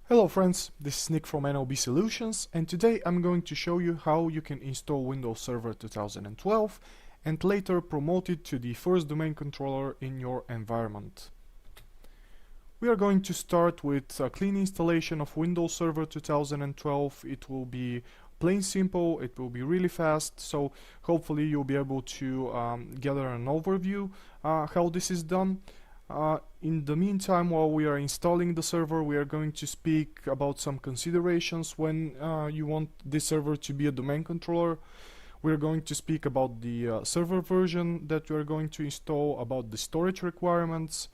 Hello friends, this is Nick from NLB Solutions, and today I'm going to show you how you can install Windows Server 2012 and later promote it to the first domain controller in your environment. We are going to start with a clean installation of Windows Server 2012. It will be plain simple, it will be really fast, so hopefully you'll be able to gather an overview how this is done. In the meantime, while we are installing the server, we are going to speak about some considerations when you want this server to be a domain controller. We are going to speak about the server version that we are going to install, about the storage requirements,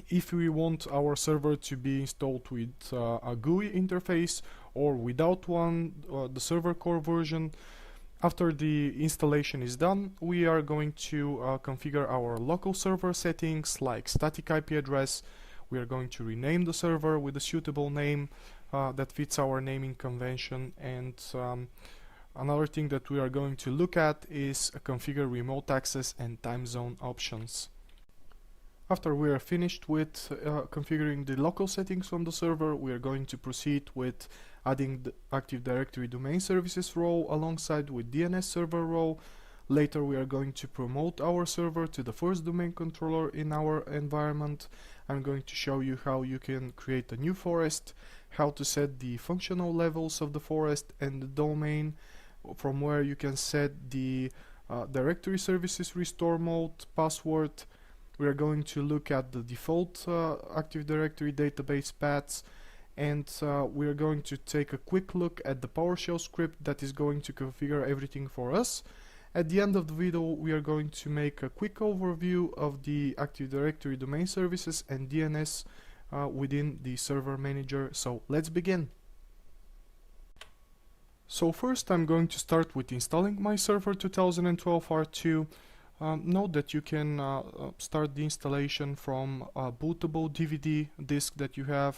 if we want our server to be installed with a GUI interface or without one, the server core version. After the installation is done, we are going to configure our local server settings like static IP address. We are going to rename the server with a suitable name that fits our naming convention, and another thing that we are going to look at is configure remote access and time zone options. After we are finished with configuring the local settings on the server, we are going to proceed with adding the Active Directory Domain Services role alongside with DNS Server role. Later we are going to promote our server to the first domain controller in our environment. I'm going to show you how you can create a new forest, how to set the functional levels of the forest and the domain, from where you can set the directory services restore mode, password. We are going to look at the default Active Directory database paths, and we are going to take a quick look at the PowerShell script that is going to configure everything for us. At the end of the video, we are going to make a quick overview of the Active Directory domain services and DNS within the server manager. So let's begin. So first I'm going to start with installing my server 2012 R2. Note that you can start the installation from a bootable DVD disk that you have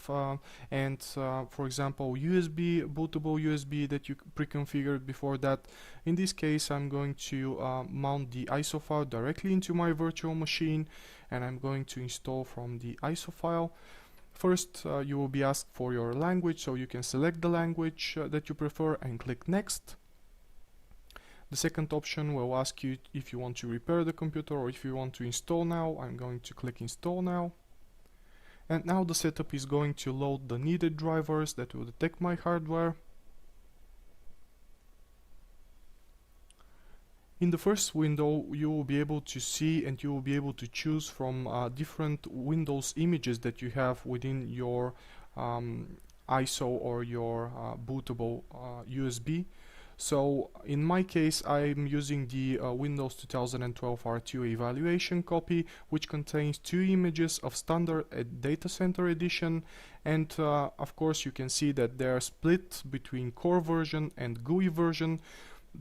and for example bootable USB that you pre-configured before that. In this case I'm going to mount the ISO file directly into my virtual machine, and I'm going to install from the ISO file. First you will be asked for your language, so you can select the language that you prefer and click next. The second option will ask you if you want to repair the computer or if you want to install now. I'm going to click install now. And now the setup is going to load the needed drivers that will detect my hardware. In the first window you will be able to see and you will be able to choose from different Windows images that you have within your ISO or your bootable USB. So in my case I'm using the Windows 2012 R2 evaluation copy, which contains two images of standard data center edition, and of course you can see that they are split between core version and GUI version.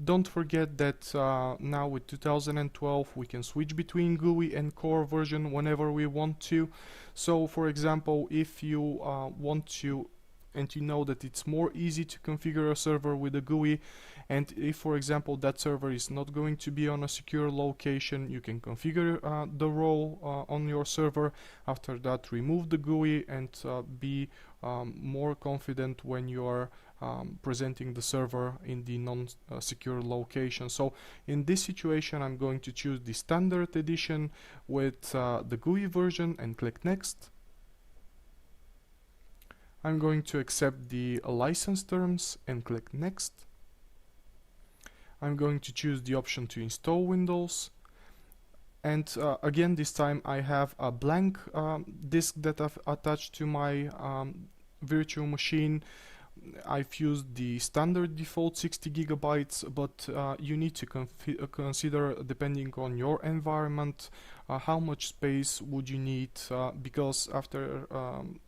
Don't forget that now with 2012 we can switch between GUI and core version whenever we want to. So for example, if you want to, and you know that it's more easy to configure a server with a GUI, and if for example that server is not going to be on a secure location, you can configure the role on your server. After that, remove the GUI and be more confident when you are presenting the server in the non-secure location. So in this situation I'm going to choose the standard edition with the GUI version and click next. I'm going to accept the license terms and click next. I'm going to choose the option to install Windows, and again this time I have a blank disk that I've attached to my virtual machine. I've used the standard default 60 gigabytes, but you need to consider, depending on your environment, how much space would you need, because after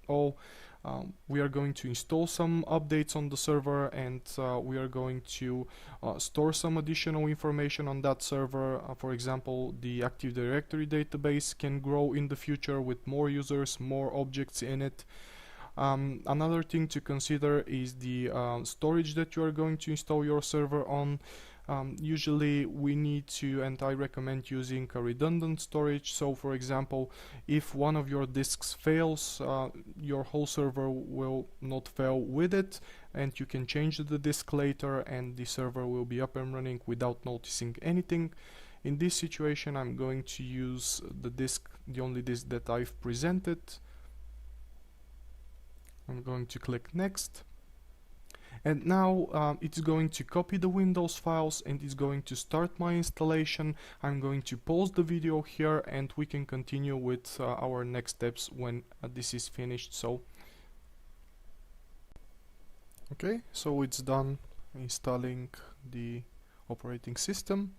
all we are going to install some updates on the server, and we are going to store some additional information on that server. For example, the Active Directory database can grow in the future with more users, more objects in it. Another thing to consider is the storage that you are going to install your server on. Usually we need to, and I recommend using a redundant storage. So for example, if one of your disks fails, your whole server will not fail with it, and you can change the disk later and the server will be up and running without noticing anything. In this situation I'm going to use the only disk that I've presented. I'm going to click next. And now it's going to copy the Windows files and it's going to start my installation. I'm going to pause the video here and we can continue with our next steps when this is finished. So okay, so it's done installing the operating system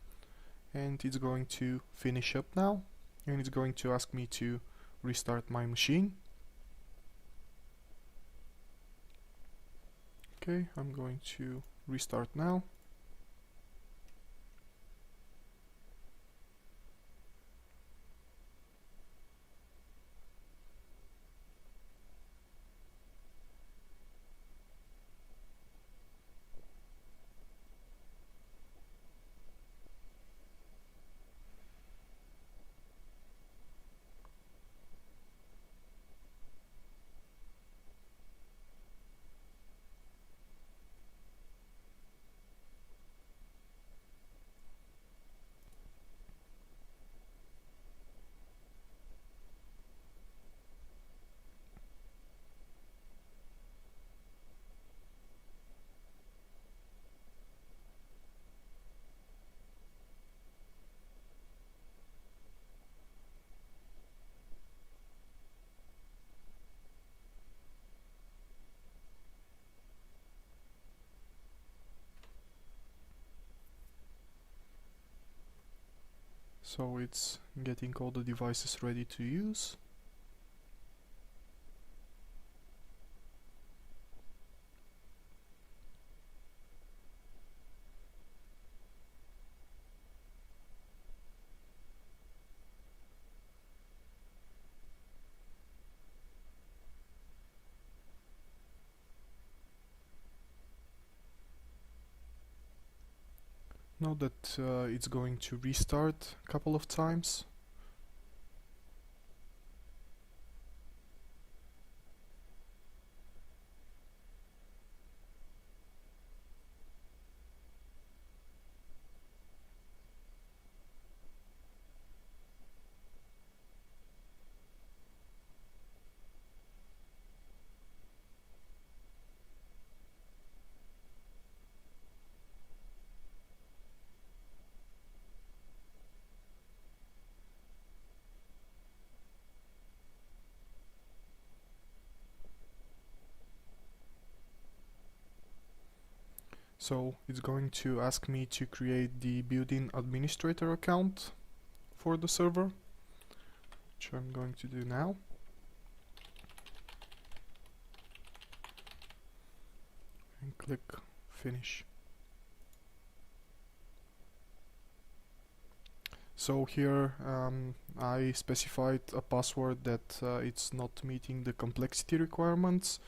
and it's going to finish up now, and it's going to ask me to restart my machine. Okay, I'm going to restart now. So it's getting all the devices ready to use. Know that it's going to restart a couple of times. So it's going to ask me to create the built-in administrator account for the server, which I'm going to do now. And click finish. So here I specified a password that it's not meeting the complexity requirements.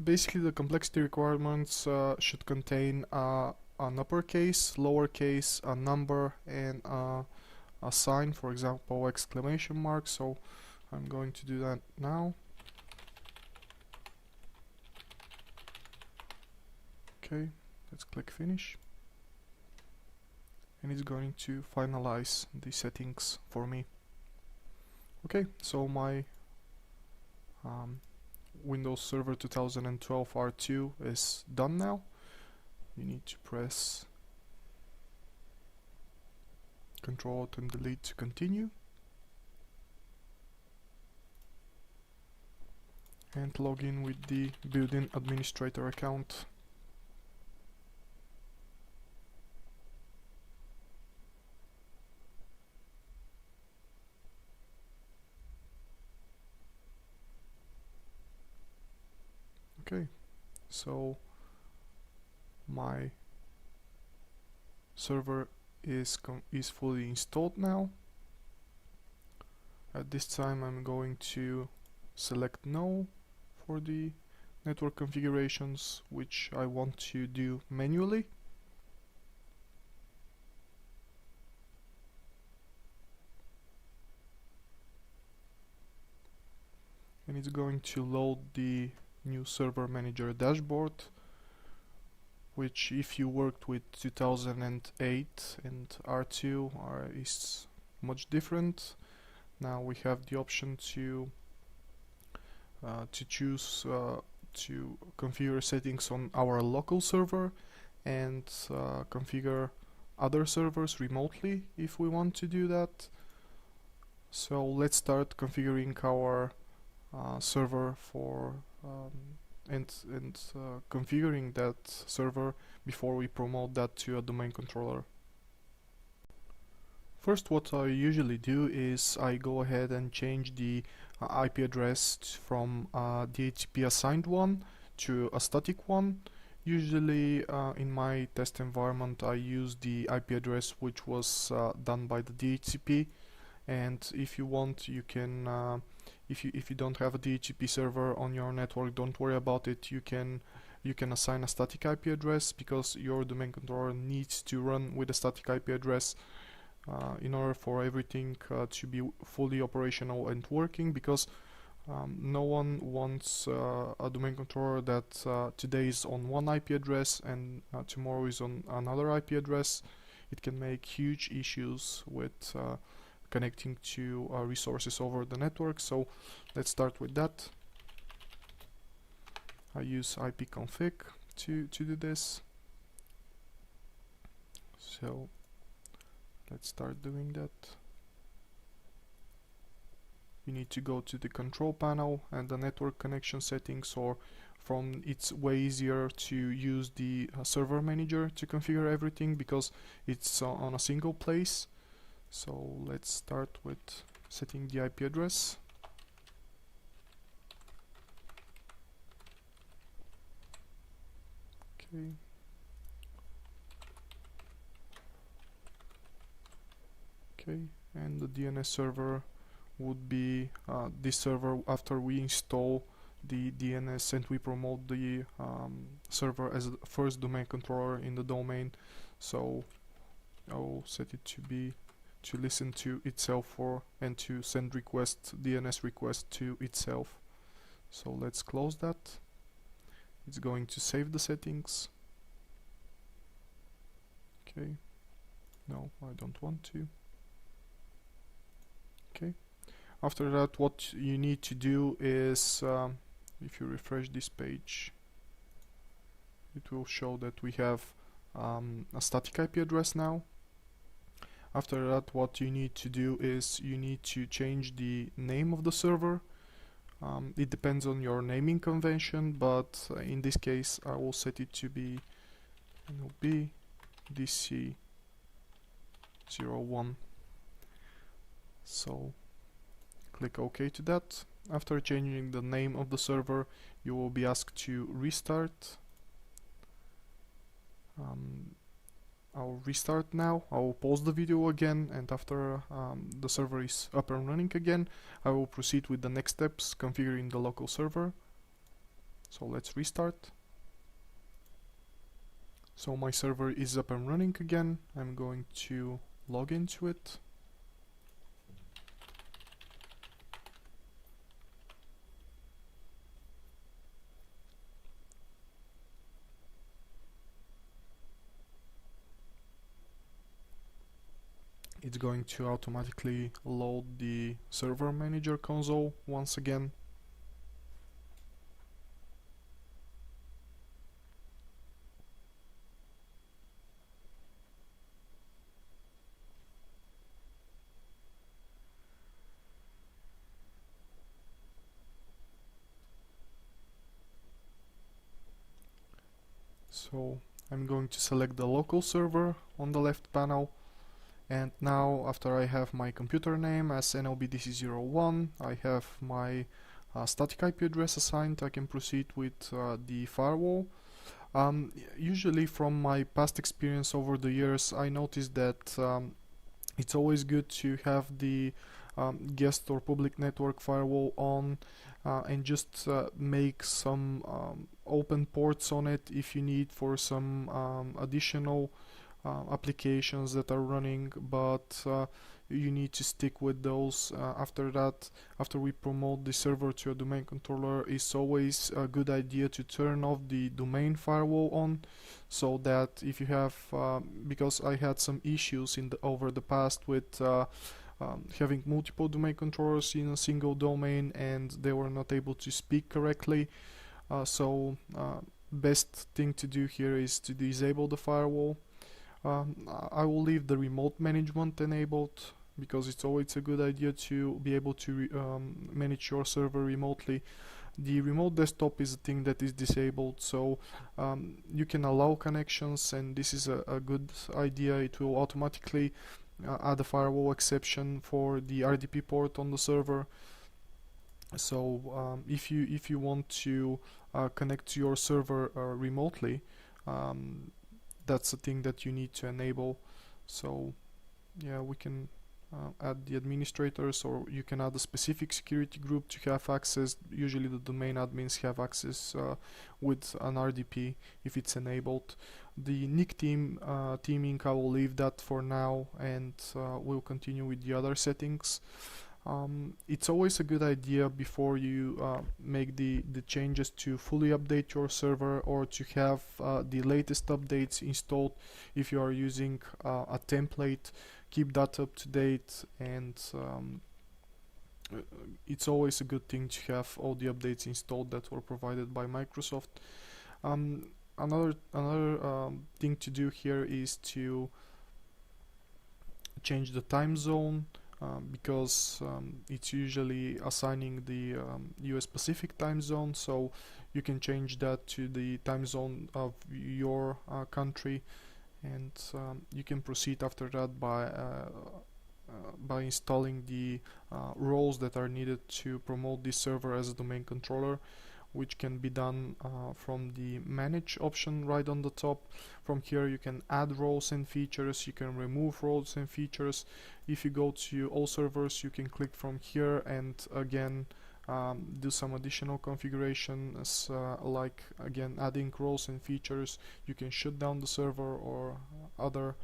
Basically the complexity requirements should contain an uppercase, lowercase, a number, and a sign, for example exclamation mark. So I'm going to do that now. Okay, let's click finish, and it's going to finalize the settings for me. Okay, so my Windows Server 2012 R2 is done now. You need to press Ctrl Alt and Delete to continue, and log in with the built-in administrator account. Okay, so my server is fully installed now. At this time I'm going to select No for the network configurations, which I want to do manually. and it's going to load the new server manager dashboard, which if you worked with 2008 and R2 is much different. Now we have the option to choose to configure settings on our local server and configure other servers remotely if we want to do that. So let's start configuring our server for configuring that server before we promote that to a domain controller. First, what I usually do is I go ahead and change the IP address from DHCP assigned one to a static one. Usually in my test environment I use the IP address which was done by the DHCP, and if you want, you can if you don't have a DHCP server on your network, don't worry about it. You can assign a static IP address, because your domain controller needs to run with a static IP address in order for everything to be fully operational and working, because no one wants a domain controller that today is on one IP address and tomorrow is on another IP address. It can make huge issues with connecting to resources over the network. So let's start with that. I use ipconfig to do this. So let's start doing that. You need to go to the control panel and the network connection settings, or it's way easier to use the server manager to configure everything because it's on a single place. So let's start with setting the IP address. Okay. Okay, and the DNS server would be this server after we install the DNS and we promote the server as the first domain controller in the domain. So I'll set it to listen to itself and to send DNS request to itself. So let's close that. It's going to save the settings. Okay. No, I don't want to. Okay. After that, what you need to do is, if you refresh this page, it will show that we have a static IP address now. After that, what you need to do is you need to change the name of the server. It depends on your naming convention, but in this case I will set it to be NLB DC01. So click OK to that. After changing the name of the server, you will be asked to restart. I'll restart now. I will pause the video again, and after the server is up and running again, I will proceed with the next steps, configuring the local server. So let's restart. So my server is up and running again. I'm going to log into it. It's going to automatically load the server manager console once again. So I'm going to select the local server on the left panel. And now, after I have my computer name as NLBDC01, I have my static IP address assigned, I can proceed with the firewall. Usually from my past experience over the years, I noticed that it's always good to have the guest or public network firewall on and just make some open ports on it if you need for some additional applications that are running, but you need to stick with those. After that, after we promote the server to a domain controller, it's always a good idea to turn off the domain firewall on, so that if you have, because I had some issues over the past with having multiple domain controllers in a single domain, and they were not able to speak correctly. Best thing to do here is to disable the firewall. I will leave the remote management enabled, because it's always a good idea to be able to manage your server remotely. The remote desktop is a thing that is disabled, so you can allow connections, and this is a good idea. It will automatically add a firewall exception for the RDP port on the server. So if you want to connect to your server remotely, that's a thing that you need to enable. So yeah, we can add the administrators, or you can add a specific security group to have access. Usually the domain admins have access with an RDP if it's enabled. The NIC teaming, I will leave that for now, and we'll continue with the other settings. It's always a good idea before you make the changes to fully update your server, or to have the latest updates installed. If you are using a template, keep that up to date, and it's always a good thing to have all the updates installed that were provided by Microsoft. Another thing to do here is to change the time zone, because it's usually assigning the US Pacific time zone, so you can change that to the time zone of your country, and you can proceed after that by installing the roles that are needed to promote this server as a domain controller, which can be done from the manage option right on the top. From here you can add roles and features, you can remove roles and features. If you go to all servers, you can click from here and again do some additional configurations, like again adding roles and features. You can shut down the server, or other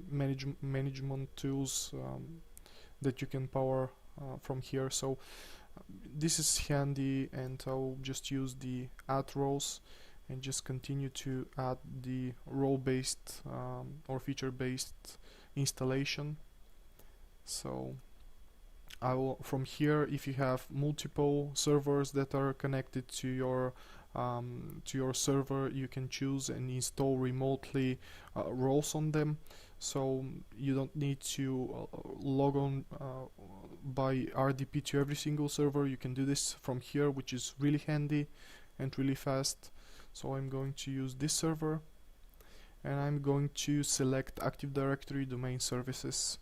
management tools that you can power from here. So this is handy, and I'll just use the add roles and just continue to add the role-based or feature-based installation. So I will, from here, if you have multiple servers that are connected to your server, you can choose and install remotely roles on them, so you don't need to log on by RDP to every single server. You can do this from here, which is really handy and really fast. So I'm going to use this server, and I'm going to select Active Directory Domain Services.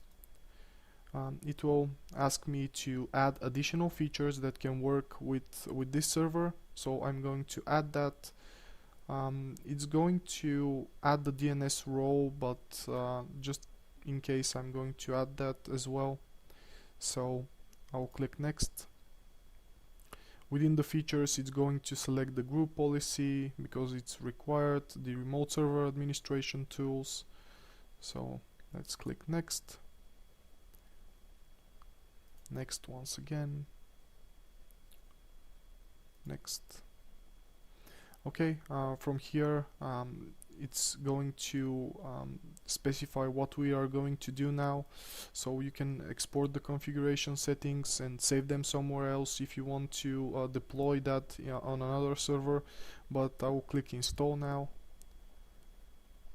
It will ask me to add additional features that can work with this server, so I'm going to add that. It's going to add the DNS role, but just in case, I'm going to add that as well. So I'll click next. Within the features, it's going to select the group policy because it's required, the remote server administration tools. So let's click next. Next once again. Next. Okay, from here it's going to specify what we are going to do now. So you can export the configuration settings and save them somewhere else if you want to deploy that on another server, but I will click install now,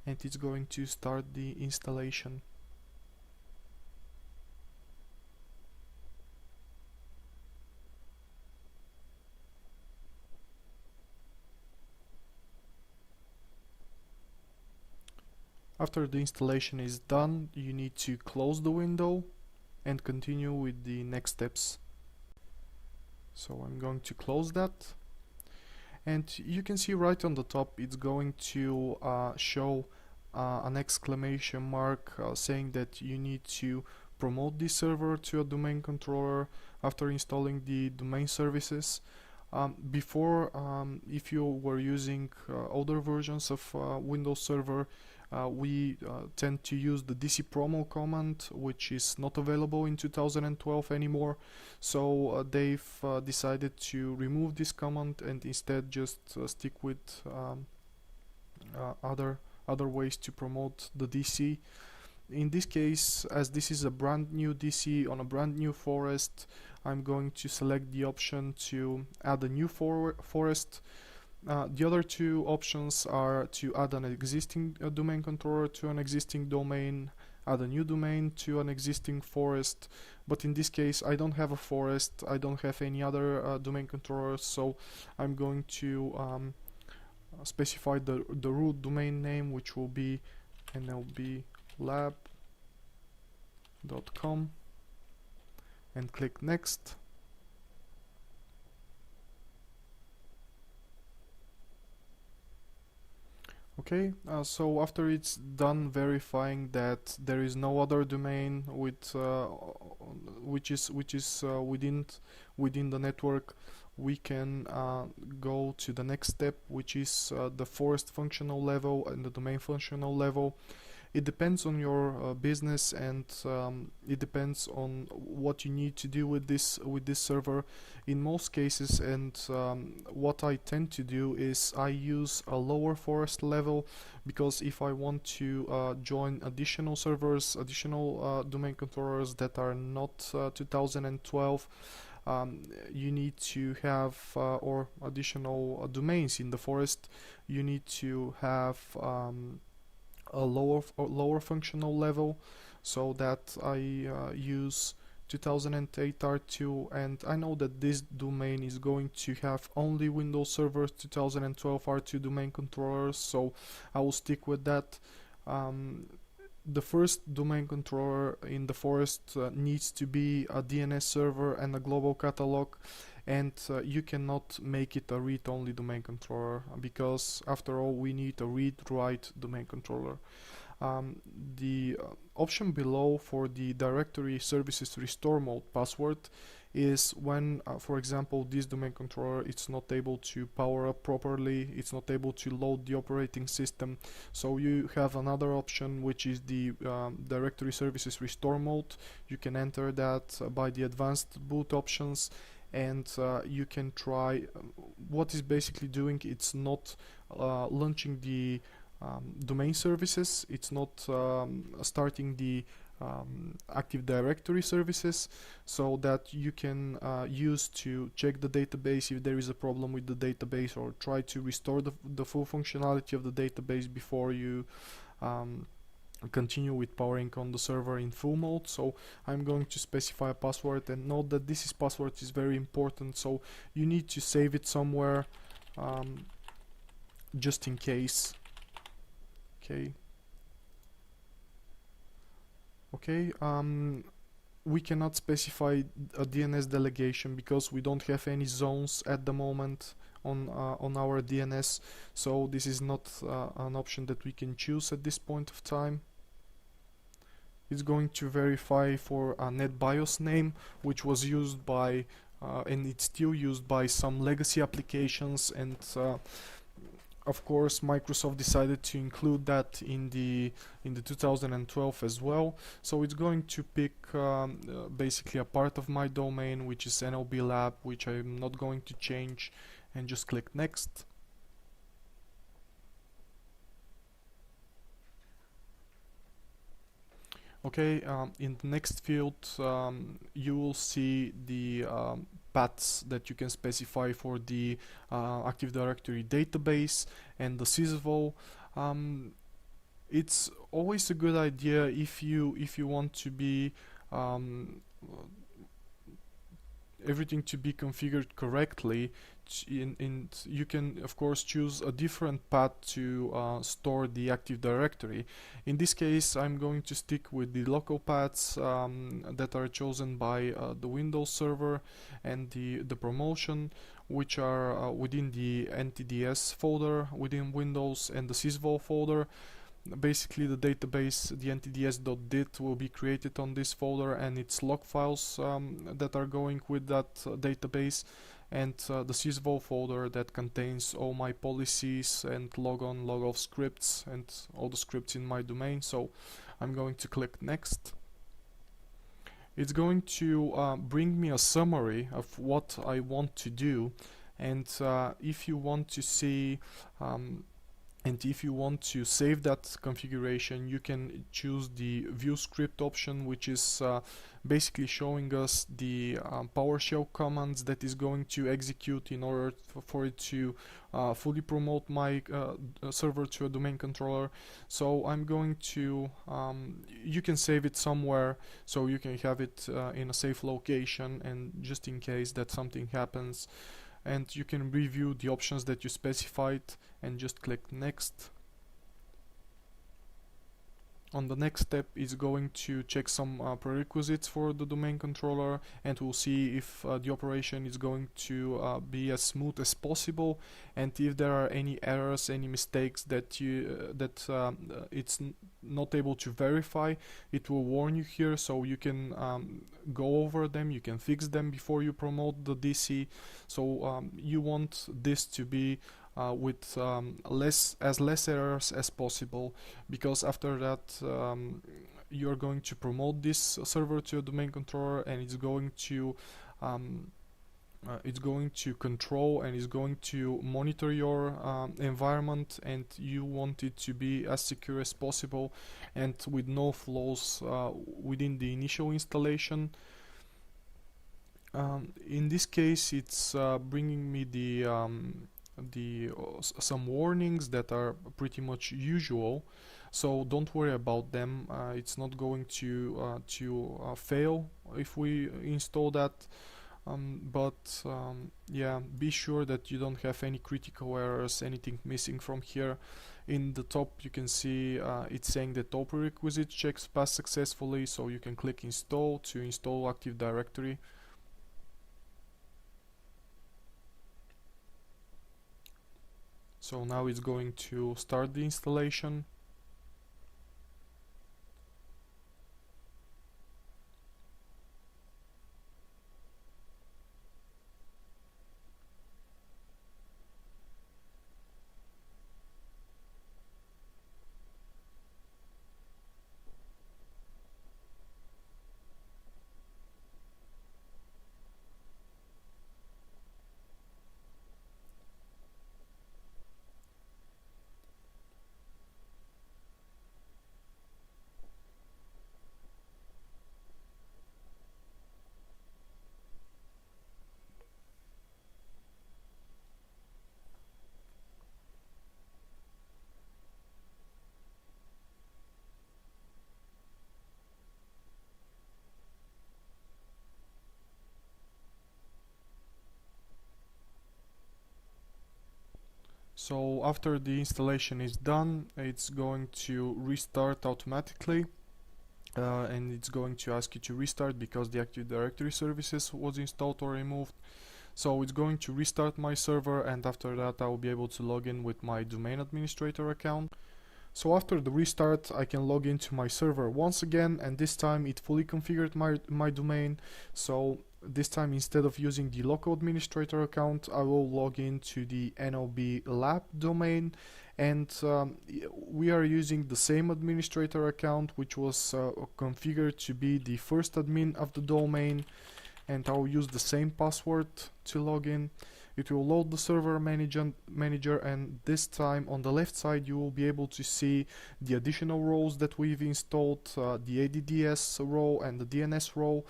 and it's going to start the installation. After the installation is done, you need to close the window and continue with the next steps. So I'm going to close that, and you can see right on the top it's going to show an exclamation mark saying that you need to promote this server to a domain controller after installing the domain services. Before, if you were using older versions of Windows Server, we tend to use the dcpromo command, which is not available in 2012 anymore. So they've decided to remove this command and instead just stick with other ways to promote the DC. In this case, as this is a brand new DC on a brand new forest, I'm going to select the option to add a new forest. The other two options are to add an existing domain controller to an existing domain, add a new domain to an existing forest, but in this case I don't have a forest, I don't have any other domain controllers, so I'm going to specify the root domain name, which will be nlblab.com, and click next. Okay, so after it's done verifying that there is no other domain with which is within the network, we can go to the next step, which is the forest functional level and the domain functional level. It depends on your business, and it depends on what you need to do with this server. In most cases, and what I tend to do is I use a lower forest level, because if I want to join additional servers, additional domain controllers that are not 2012, you need to have or additional domains in the forest, you need to have a lower functional level, so that I use 2008 R2, and I know that this domain is going to have only Windows Server 2012 R2 domain controllers, so I will stick with that. The first domain controller in the forest needs to be a DNS server and a global catalog, and you cannot make it a read-only domain controller, because after all we need a read-write domain controller. The option below for the directory services restore mode password is when, for example, this domain controller it's not able to power up properly, it's not able to load the operating system. So you have another option, which is the directory services restore mode. You can enter that by the advanced boot options, and you can try what is basically doing. It's not launching the domain services, it's not starting the Active Directory services, so that you can use to check the database if there is a problem with the database, or try to restore the full functionality of the database before you continue with powering on the server in full mode. So I'm going to specify a password, and note that this password is very important, so you need to save it somewhere just in case. Okay, we cannot specify a DNS delegation because we don't have any zones at the moment on our DNS, so this is not an option that we can choose at this point of time. It's going to verify for a NetBIOS name, which was used by and it's still used by some legacy applications, and of course Microsoft decided to include that in the 2012 as well. So it's going to pick basically a part of my domain, which is NLB Lab, which I'm not going to change, and just click next. Okay, in the next field you will see the paths that you can specify for the Active Directory database and the sysvol. It's always a good idea if you want to be everything to be configured correctly, you can of course choose a different path to store the Active Directory. In this case I'm going to stick with the local paths that are chosen by the Windows Server and the promotion, which are within the NTDS folder within Windows and the sysvol folder. Basically the database, the ntds.dit, will be created on this folder, and its log files that are going with that database. and the sysvol folder that contains all my policies and logon, logoff scripts and all the scripts in my domain. So I'm going to click next. It's going to bring me a summary of what I want to do, and if you want to see and if you want to save that configuration, you can choose the view script option, which is basically showing us the PowerShell commands that is going to execute in order for it to fully promote my server to a domain controller. So I'm going to, you can save it somewhere so you can have it in a safe location, and just in case that something happens, and you can review the options that you specified and just click next. On the next step is going to check some prerequisites for the domain controller, and we'll see if the operation is going to be as smooth as possible, and if there are any errors, any mistakes that it's not able to verify, it will warn you here, so you can go over them, you can fix them before you promote the DC. So you want this to be with less errors as possible, because after that you're going to promote this server to a domain controller, and it's going to control and it's going to monitor your environment, and you want it to be as secure as possible and with no flaws within the initial installation. In this case, it's bringing me some warnings that are pretty much usual, so don't worry about them. It's not going to fail if we install that, but yeah, be sure that you don't have any critical errors, anything missing from here. In the top you can see it's saying that all prerequisite checks passed successfully, so you can click install to install Active Directory. So now it's going to start the installation. So after the installation is done, it's going to restart automatically, and it's going to ask you to restart because the Active Directory services was installed or removed. So it's going to restart my server, and after that I will be able to log in with my domain administrator account. So after the restart, I can log into my server once again, and this time it fully configured my domain. So this time, instead of using the local administrator account, I will log into the NLB lab domain, and we are using the same administrator account, which was configured to be the first admin of the domain, and I'll use the same password to log in. It will load the server manager, and this time on the left side you will be able to see the additional roles that we've installed, the ADDS role and the DNS role.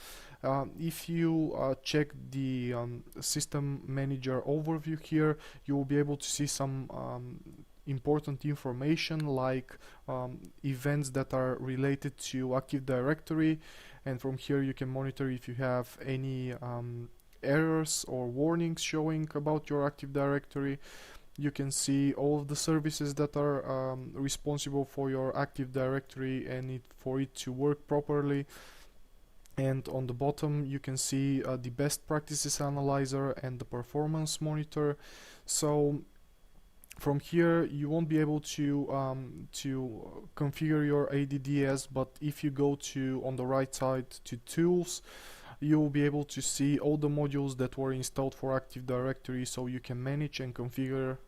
If you check the system manager overview here, you will be able to see some important information like events that are related to Active Directory, and from here you can monitor if you have any errors or warnings showing about your Active Directory. You can see all of the services that are responsible for your Active Directory and for it to work properly. And on the bottom you can see the best practices analyzer and the performance monitor. So from here you won't be able to configure your ADDS, but if you go to on the right side to tools, you will be able to see all the modules that were installed for Active Directory, so you can manage and configure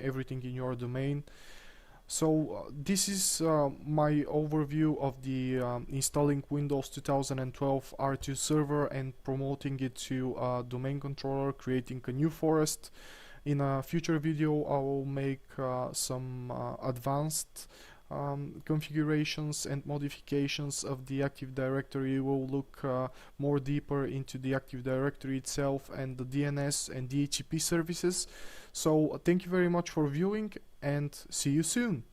everything in your domain. So this is my overview of the installing Windows 2012 R2 server and promoting it to a domain controller, creating a new forest. In a future video I will make some advanced configurations and modifications of the Active Directory. We'll look more deeper into the Active Directory itself and the DNS and DHCP services. So thank you very much for viewing, and see you soon.